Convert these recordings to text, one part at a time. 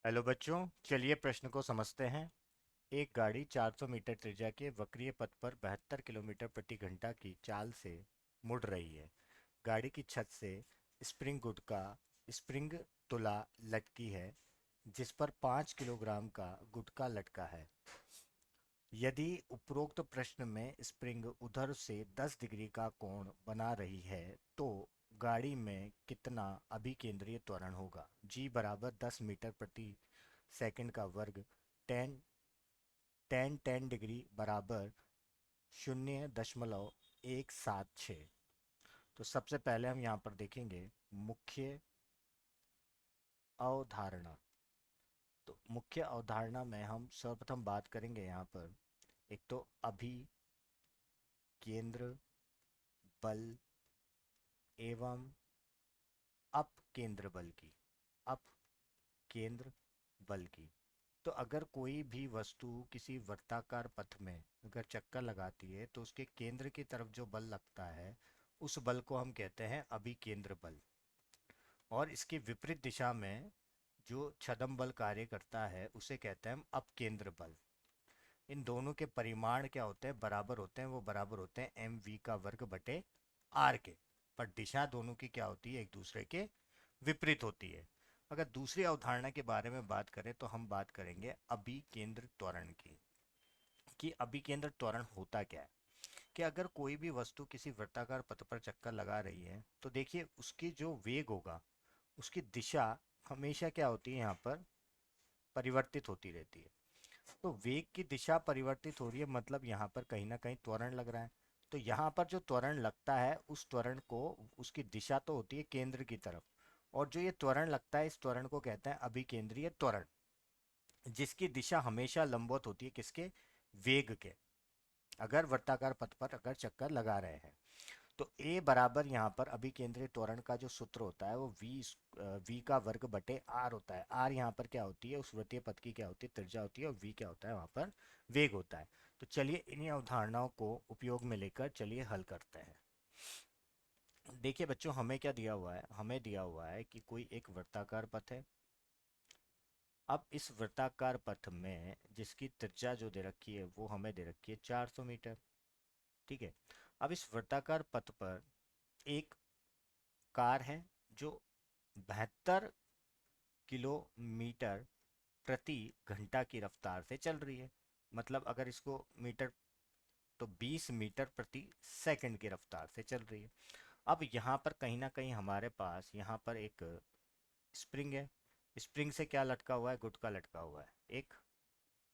Hello बच्चों, चलिए प्रश्न को समझते हैं। एक गाड़ी 400 मीटर त्रिज्या के वक्रीय पथ पर 72 किलोमीटर प्रति घंटा की चाल से मुड़ रही है। गाड़ी की छत से स्प्रिंग गुटका स्प्रिंग तुला लटकी है, जिस पर 5 किलोग्राम का गुटका लटका है। यदि उपरोक्त प्रश्न में स्प्रिंग उधर से 10 डिग्री का कोण बना रही है, तो गाड़ी में कितना अभिकेंद्रीय त्वरण होगा। जी बराबर 10 मीटर प्रति सेकंड का वर्ग, टेन टेन टेन डिग्री बराबर 0.176। तो सबसे पहले हम यहाँ पर देखेंगे मुख्य अवधारणा। तो मुख्य अवधारणा में हम सर्वप्रथम बात करेंगे यहाँ पर एक तो अभी केंद्र बल एवं अप केंद्र बल की। अप केंद्र बल की। तो अगर कोई भी वस्तु किसी वर्ताकार पथ में अगर चक्कर लगाती है, तो उसके केंद्र की तरफ जो बल लगता है, उस बल को हम कहते हैं अभिकेंद्र बल। और इसकी विपरीत दिशा में जो छदम बल कार्य करता है, उसे कहते हैं हम अपकेंद्र बल। इन दोनों के परिमाण क्या होते हैं, बराबर होते हैं। वो बराबर होते हैं एम वी का वर्ग बटे आर के। पर दिशा दोनों की क्या होती है, एक दूसरे के विपरीत होती है। अगर दूसरी अवधारणा के बारे में बात करें, तो हम बात करेंगे अभिकेंद्र त्वरण की। कि अभिकेंद्र त्वरण होता क्या है। कि अगर कोई भी वस्तु किसी वृत्ताकार पथ पर चक्कर लगा रही है, तो देखिए उसकी जो वेग होगा, उसकी दिशा हमेशा क्या होती है, यहाँ पर परिवर्तित होती रहती है। तो वेग की दिशा परिवर्तित हो रही है, मतलब यहाँ पर कहीं ना कहीं त्वरण लग रहा है। तो यहाँ पर जो त्वरण लगता है, उस त्वरण को, उसकी दिशा तो होती है केंद्र की तरफ। और जो ये त्वरण लगता है, इस त्वरण को कहते हैं अभिकेंद्रीय त्वरण, जिसकी दिशा हमेशा लंबवत होती है किसके, वेग के। अगर वृत्ताकार पथ पर अगर चक्कर लगा रहे हैं, तो ए बराबर यहाँ पर अभिकेंद्रीय त्वरण का जो सूत्र होता है, वो वी का वर्ग बटे आर होता है। आर यहाँ पर क्या होती है, उस वृत्तीय पथ की क्या होती है, त्रिज्या होती है। और वी क्या होता है, वहाँ पर वेग होता है। तो चलिए इन्हीं अवधारणाओं को उपयोग में लेकर चलिए हल करते हैं। देखिए बच्चों, हमें क्या दिया हुआ है, हमें दिया हुआ है कि कोई एक वृत्ताकार पथ है। अब इस वृत्ताकार पथ में जिसकी त्रिज्या जो दे रखी है, वो हमें दे रखी है 400 मीटर। ठीक है। अब इस वृत्ताकार पथ पर एक कार है जो 72 किलोमीटर प्रति घंटा की रफ्तार से चल रही है। मतलब अगर इसको मीटर, तो 20 मीटर प्रति सेकंड की रफ्तार से चल रही है। अब यहाँ पर कहीं ना कहीं हमारे पास यहाँ पर एक स्प्रिंग है। स्प्रिंग से क्या लटका हुआ है, गुटका लटका हुआ है एक।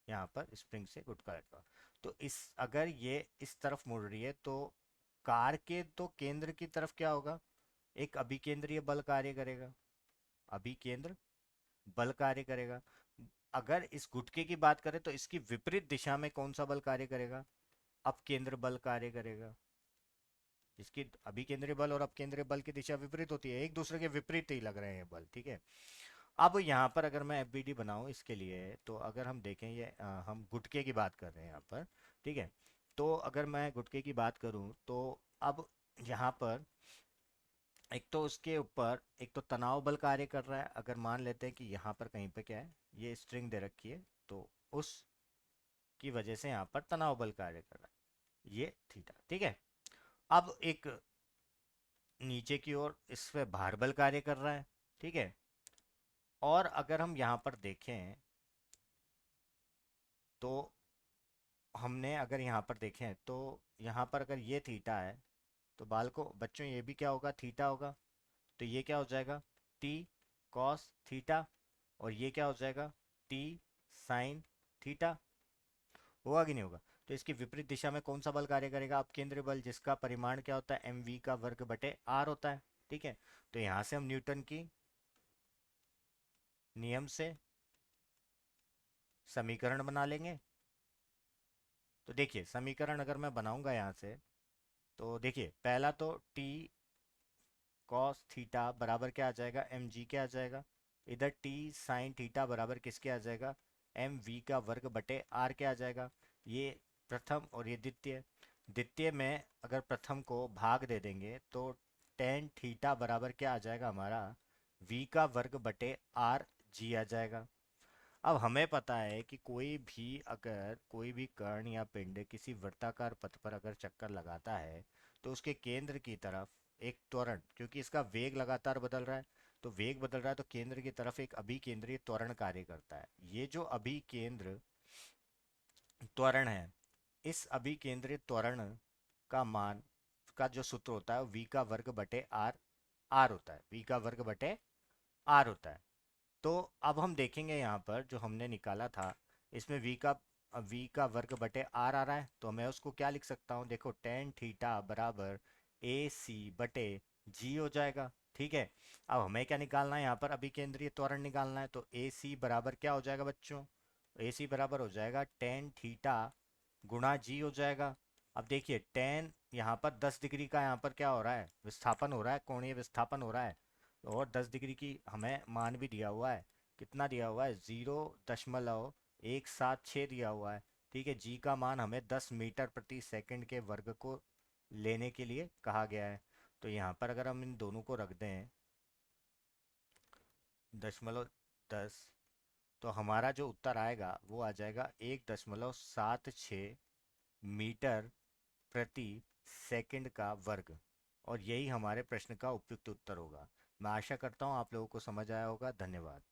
यहाँ पर स्प्रिंग से गुटका लटका हुआ। तो इस, अगर ये इस तरफ मुड़ रही है, तो कार के तो केंद्र की तरफ क्या होगा, एक अभिकेंद्रीय बल कार्य करेगा। अभिकेंद्र बल कार्य करेगा। अगर इस गुटके की बात करें, तो इसकी विपरीत दिशा में कौन सा बल कार्य करेगा, अपकेंद्र बल कार्य करेगा। इसकी अभिकेंद्रीय बल और अपकेंद्रीय बल की दिशा विपरीत होती है, एक दूसरे के विपरीत ही लग रहे हैं बल। ठीक है। अब यहाँ पर अगर मैं एफबीडी बनाऊं इसके लिए, तो अगर हम देखें, ये हम गुटके की बात कर रहे हैं यहाँ पर। ठीक है। तो अगर मैं गुटके की बात करूं, तो अब यहाँ पर एक तो उसके ऊपर एक तो तनाव बल कार्य कर रहा है। अगर मान लेते हैं कि यहाँ पर कहीं पे क्या है, ये स्ट्रिंग दे रखी है, तो उस की वजह से यहाँ पर तनाव बल कार्य कर रहा है, ये थीटा। ठीक है। अब एक नीचे की ओर इस पे भार बल कार्य कर रहा है। ठीक है। और अगर हम यहाँ पर देखें, तो हमने अगर यहाँ पर देखें, तो यहाँ पर अगर ये थीटा है, तो बाल को बच्चों ये भी क्या होगा, थीटा होगा। तो ये क्या हो जाएगा, टी कॉस थीटा। और ये क्या हो जाएगा, टी साइन थीटा। होगा कि नहीं होगा। तो इसकी विपरीत दिशा में कौन सा बल कार्य करेगा, अपकेंद्रीय बल, जिसका परिमाण क्या होता है, एम वी का वर्ग बटे आर होता है। ठीक है। तो यहां से हम न्यूटन की नियम से समीकरण बना लेंगे। तो देखिए समीकरण अगर मैं बनाऊंगा यहाँ से, तो देखिए पहला तो टी कॉस थीटा बराबर क्या आ जाएगा, एम जी के आ जाएगा। इधर टी साइन थीटा बराबर किसके आ जाएगा, एम वी का वर्ग बटे आर के आ जाएगा। ये प्रथम और ये द्वितीय। द्वितीय में अगर प्रथम को भाग दे देंगे, तो टेन थीटा बराबर क्या आ जाएगा हमारा, वी का वर्ग बटे आर जी आ जाएगा। अब हमें पता है कि कोई भी अगर कोई भी कण या पिंड किसी वृत्ताकार पथ पर अगर चक्कर लगाता है तो उसके केंद्र की तरफ एक त्वरण, क्योंकि इसका वेग लगातार बदल रहा है, तो वेग बदल रहा है तो केंद्र की तरफ एक अभिकेंद्रीय त्वरण कार्य करता है। ये जो अभिकेंद्र त्वरण है, इस अभिकेंद्रीय त्वरण का मान का जो सूत्र होता है v का वर्ग बटे आर, आर होता है, v का वर्ग बटे आर होता है। तो अब हम देखेंगे यहाँ पर जो हमने निकाला था, इसमें v का वर्ग बटे आर आ रहा है, तो मैं उसको क्या लिख सकता हूँ, देखो टेन थीटा बराबर ए सी बटे जी हो जाएगा। ठीक है, अब हमें क्या निकालना है, यहाँ पर अभी केंद्रीय त्वरण निकालना है, तो ए सी बराबर क्या हो जाएगा बच्चों, ए सी बराबर हो जाएगा टेन थीटा गुणा जी हो जाएगा। अब देखिए टेन यहाँ पर 10 डिग्री का यहाँ पर क्या हो रहा है, विस्थापन हो रहा है, कोणीय विस्थापन हो रहा है, और 10 डिग्री की हमें मान भी दिया हुआ है, कितना दिया हुआ है, 0.176 दिया हुआ है। ठीक है, जी का मान हमें 10 मीटर प्रति सेकंड के वर्ग को लेने के लिए कहा गया है। तो यहाँ पर अगर हम इन दोनों को रख दें 0.10, तो हमारा जो उत्तर आएगा वो आ जाएगा 1.76 मीटर प्रति सेकंड का वर्ग, और यही हमारे प्रश्न का उपयुक्त उत्तर होगा। मैं आशा करता हूँ आप लोगों को समझ आया होगा। धन्यवाद।